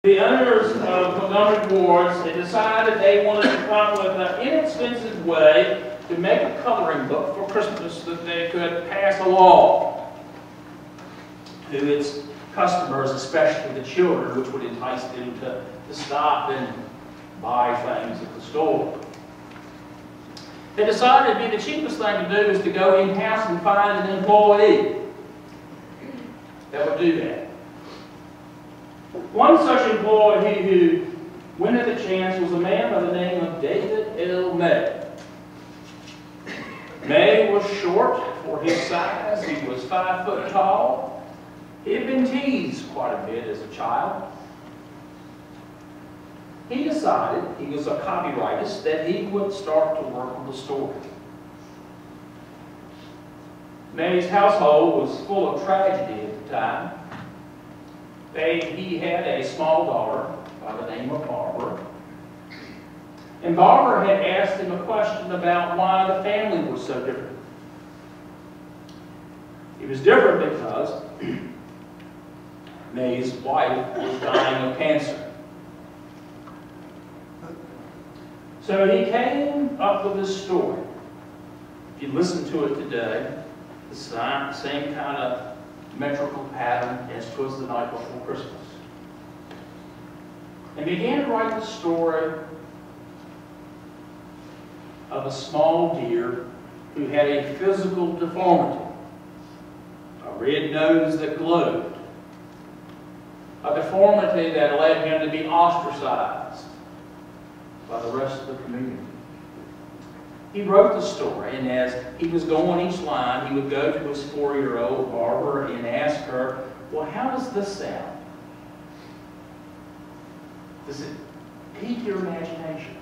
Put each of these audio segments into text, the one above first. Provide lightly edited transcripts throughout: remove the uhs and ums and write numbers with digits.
The owners of Montgomery Wards had decided they wanted to come with an inexpensive way to make a coloring book for Christmas that they could pass along to its customers, especially the children, which would entice them to stop and buy things at the store. They decided it'd be the cheapest thing to do is to go in-house and find an employee that would do that. One such employee who went at the chance was a man by the name of David L. May. May was short for his size. He was 5 foot tall. He had been teased quite a bit as a child. He decided, he was a copyrightist, that he would start to work on the story. May's household was full of tragedy at the time. He had a small daughter by the name of Barbara. And Barbara had asked him a question about why the family was so different. It was different because May's wife was dying of cancer. So he came up with this story. If you listen to it today, the same kind of metrical pattern as 'Twas the Night Before Christmas. And began to write the story of a small deer who had a physical deformity, a red nose that glowed, a deformity that led him to be ostracized by the rest of the community. He wrote the story, and as he was going each line, he would go to his 4-year-old Barbara and ask her, well, how does this sound? Does it pique your imagination?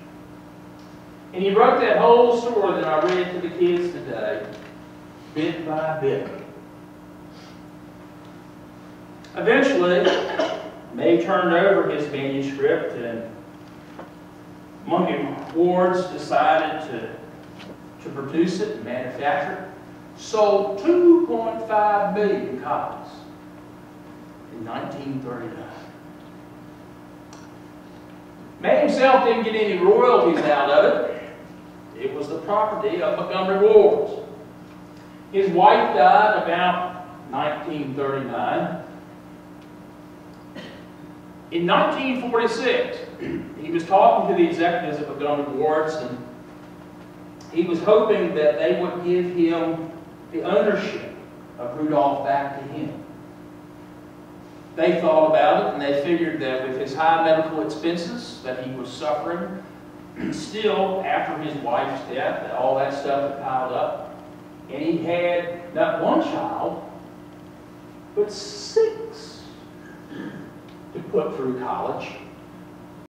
And he wrote that whole story that I read to the kids today, bit by bit. Eventually, May turned over his manuscript, and Montgomery Wards decided to produce it and manufacture it. Sold 2.5 million copies in 1939. May himself didn't get any royalties out of it. It was the property of Montgomery Wards. His wife died about 1939. In 1946, he was talking to the executives of Montgomery Wards, and he was hoping that they would give him the ownership of Rudolph back to him. They thought about it, and they figured that with his high medical expenses that he was suffering, still after his wife's death, that all that stuff had piled up, and he had not one child, but 6 to put through college.